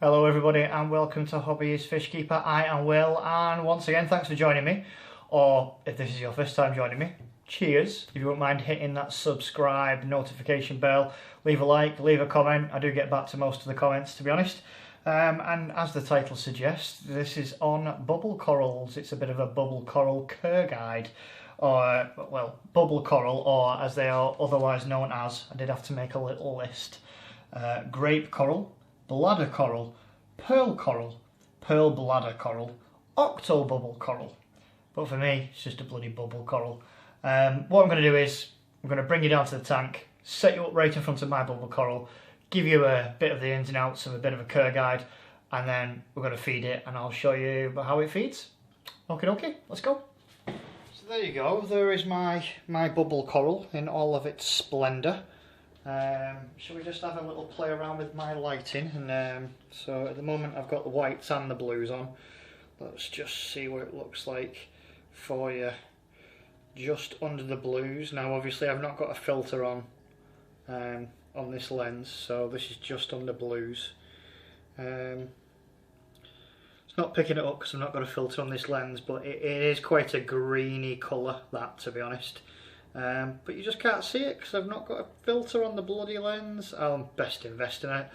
Hello everybody and welcome to Hobbyistfishkeeper. I am Will, and once again thanks for joining me, or if this is your first time joining me, cheers. If you wouldn't mind hitting that subscribe notification bell, leave a like, leave a comment. I do get back to most of the comments, to be honest. And as the title suggests, this is on bubble corals. It's a bit of a bubble coral cur guide, or well, bubble coral, or as they are otherwise known as. I did have to make a little list. Grape coral, bladder coral, pearl bladder coral, octo bubble coral. But for me, it's just a bloody bubble coral. What I'm going to do is, I'm going to bring you down to the tank, set you up right in front of my bubble coral, give you a bit of the ins and outs of a bit of a cur guide, and then we're going to feed it and I'll show you how it feeds. Okay, let's go. So there you go, there is my bubble coral in all of its splendour. Shall we just have a little play around with my lighting? And so at the moment I've got the whites and the blues on. Let's just see what it looks like for you just under the blues. Now obviously I've not got a filter on this lens, so this is just under blues. It's not picking it up because I've not got a filter on this lens, but it is quite a greeny colour, that, to be honest. But you just can't see it because I've not got a filter on the bloody lens. I'll best invest in a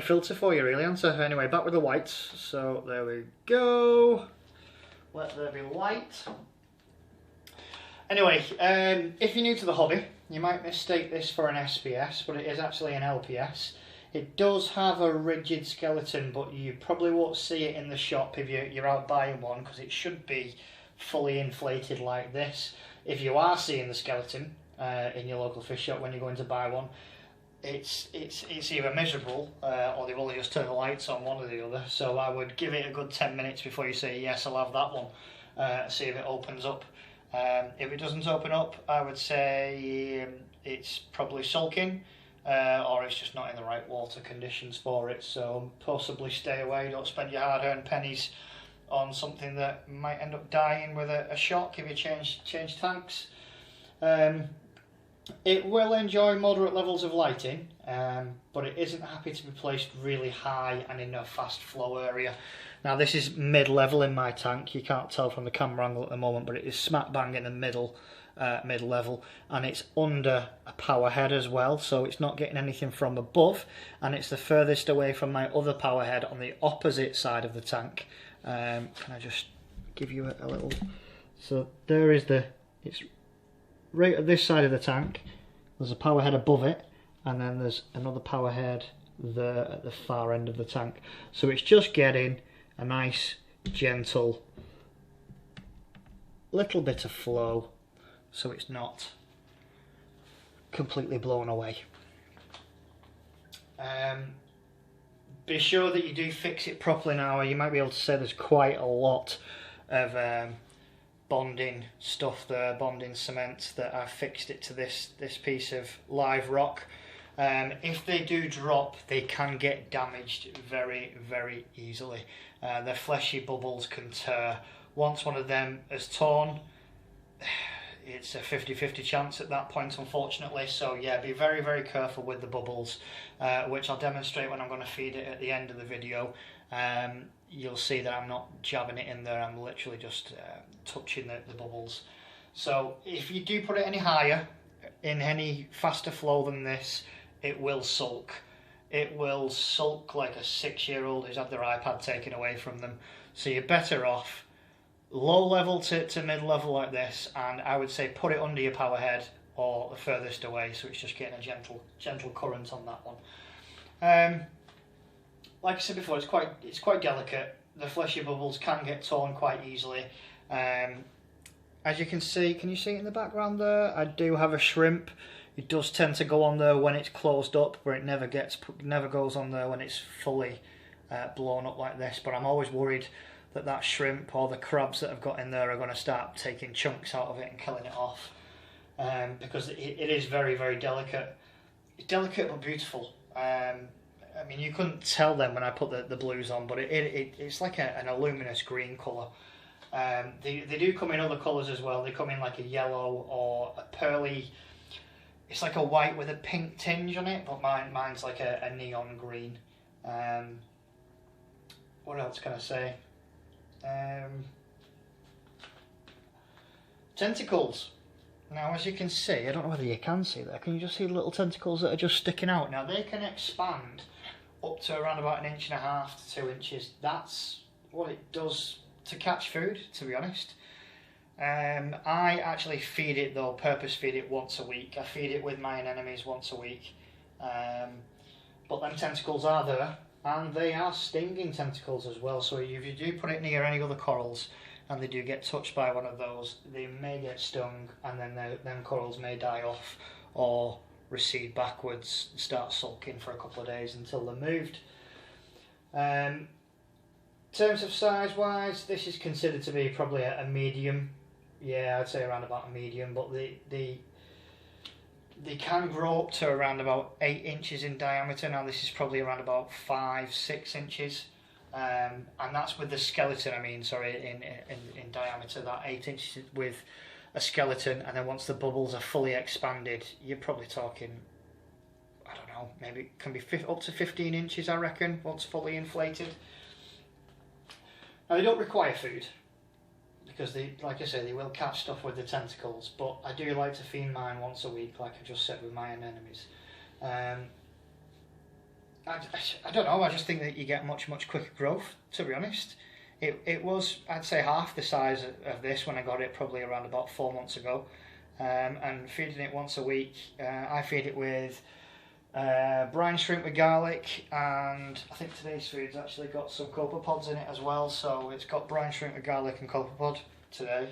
filter for you, really, aren't I? Anyway, back with the whites. So there we go. Let there be light. Anyway, if you're new to the hobby, you might mistake this for an SPS, but it is actually an LPS. It does have a rigid skeleton, but you probably won't see it in the shop if you're out buying one, because it should be fully inflated like this. If you are seeing the skeleton in your local fish shop when you're going to buy one, it's either miserable or they've only just turned the lights on, one or the other. So I would give it a good 10 minutes before you say yes, I'll have that one. See if it opens up. If it doesn't open up, I would say it's probably sulking, or it's just not in the right water conditions for it. So possibly stay away. Don't spend your hard-earned pennies on something that might end up dying with a shock if you change tanks. It will enjoy moderate levels of lighting, but it isn't happy to be placed really high and in a fast flow area. Now this is mid-level in my tank. You can't tell from the camera angle at the moment, but it is smack bang in the mid-level, and it's under a power head as well, so it's not getting anything from above, and it's the furthest away from my other power head on the opposite side of the tank. Can I just give you a little... So there is it's right at this side of the tank. There's a power head above it, and then there's another power head there at the far end of the tank. So it's just getting a nice, gentle little bit of flow, so it's not completely blown away. Be sure that you do fix it properly now. You might be able to say there's quite a lot of bonding stuff there, bonding cement, that I've fixed it to this piece of live rock. If they do drop, they can get damaged very, very easily. Their fleshy bubbles can tear. Once one of them is torn, it's a 50-50 chance at that point, unfortunately. So yeah, be very, very careful with the bubbles, which I'll demonstrate when I'm going to feed it at the end of the video. You'll see that I'm not jabbing it in there, I'm literally just touching the bubbles. So if you do put it any higher, in any faster flow than this, it will sulk. It will sulk like a 6-year-old who's had their iPad taken away from them. So you're better off low level to mid level like this, and I would say put it under your power head or the furthest away, so it's just getting a gentle current on that one. Like I said before, it's quite delicate. The fleshy bubbles can get torn quite easily. As you can see, can you see it in the background there? I do have a shrimp. It does tend to go on there when it's closed up, where it never goes on there when it's fully blown up like this. But I'm always worried that shrimp or the crabs that I've got in there are going to start taking chunks out of it and killing it off, because it is very, very delicate. It's delicate but beautiful. I mean, you couldn't tell them when I put the blues on, but it's like an luminous green colour. They do come in other colours as well. They come in like a yellow or a pearly. It's like a white with a pink tinge on it, but mine's like a neon green. what else can I say? Tentacles. Now, as you can see, I don't know whether you can see there, can you just see the little tentacles that are just sticking out? Now, they can expand up to around about 1.5 to 2 inches. That's what it does to catch food, to be honest. I actually feed it though, purpose feed it once a week. I feed it with my anemones once a week. But them tentacles are there, and they are stinging tentacles as well. So if you do put it near any other corals and they do get touched by one of those, they may get stung, and then them corals may die off or recede backwards and start sulking for a couple of days until they're moved. In terms of size wise, this is considered to be probably a medium. Yeah, I'd say around about a medium, but they can grow up to around about 8 inches in diameter. Now this is probably around about 5-6 inches, and that's with the skeleton. I mean, sorry, in diameter, that 8 inches with a skeleton, and then once the bubbles are fully expanded, you're probably talking, I don't know, maybe it can be up to 15 inches, I reckon, once fully inflated. Now they don't require food, because they, like I say, they will catch stuff with the tentacles, but I do like to feed mine once a week, like I just said with my anemones. I don't know, I just think that you get much quicker growth, to be honest. It was, I'd say, half the size of this when I got it probably around about 4 months ago. And feeding it once a week, I feed it with brine shrimp with garlic, and I think today's food's actually got some copepods in it as well, so it's got brine shrimp with garlic and copepod today.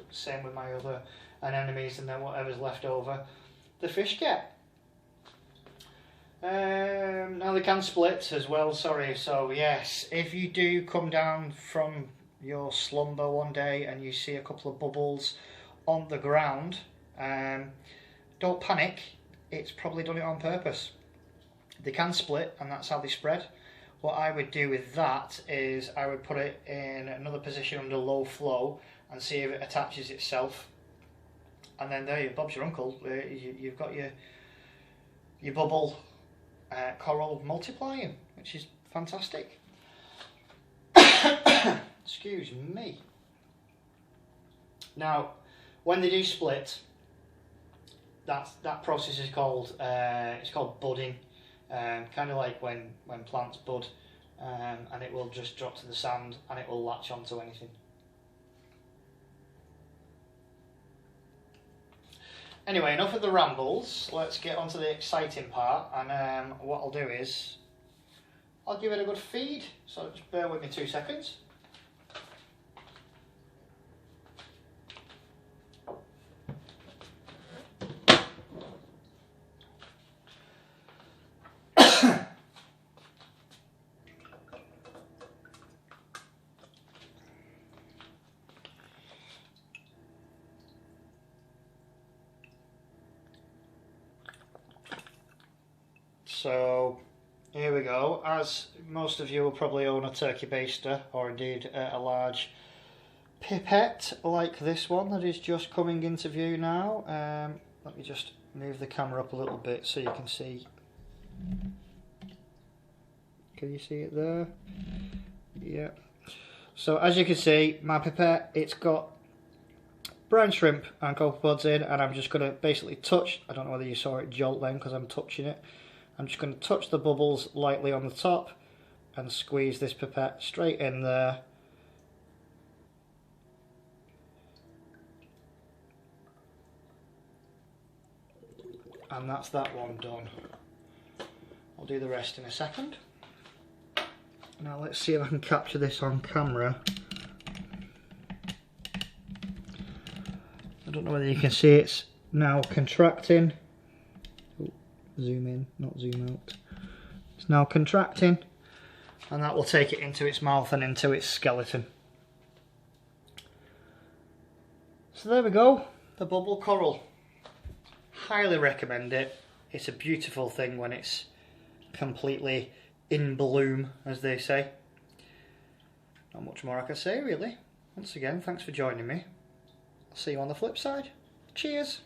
Same with my other anemones, and then whatever's left over the fish get. Now they can split as well, sorry, so yes, if you do come down from your slumber one day and you see a couple of bubbles on the ground, don't panic. It's probably done it on purpose. They can split, and that's how they spread. What I would do with that is I would put it in another position under low flow and see if it attaches itself, and then there you Bob's your uncle. You've got your bubble coral multiplying, which is fantastic. Excuse me. Now, when they do split, that process is called it's called budding, kind of like when plants bud, and it will just drop to the sand and it will latch onto anything. Anyway, enough of the rambles. Let's get on to the exciting part, and what I'll do is I'll give it a good feed, so just bear with me 2 seconds. So here we go. As most of you will probably own a turkey baster, or indeed a large pipette like this one that is just coming into view now. Let me just move the camera up a little bit so you can see. Can you see it there? Yeah. So as you can see, my pipette, it's got brine shrimp and copepods in, and I'm just going to basically touch, I don't know whether you saw it jolt then because I'm touching it. I'm just going to touch the bubbles lightly on the top and squeeze this pipette straight in there. And that's that one done. I'll do the rest in a second. Now let's see if I can capture this on camera. I don't know whether you can see it's now contracting. Zoom in, not zoom out. It's now contracting, and that will take it into its mouth and into its skeleton. So there we go, the bubble coral. Highly recommend it. It's a beautiful thing when it's completely in bloom, as they say. Not much more I can say really. Once again, thanks for joining me. I'll see you on the flip side. Cheers.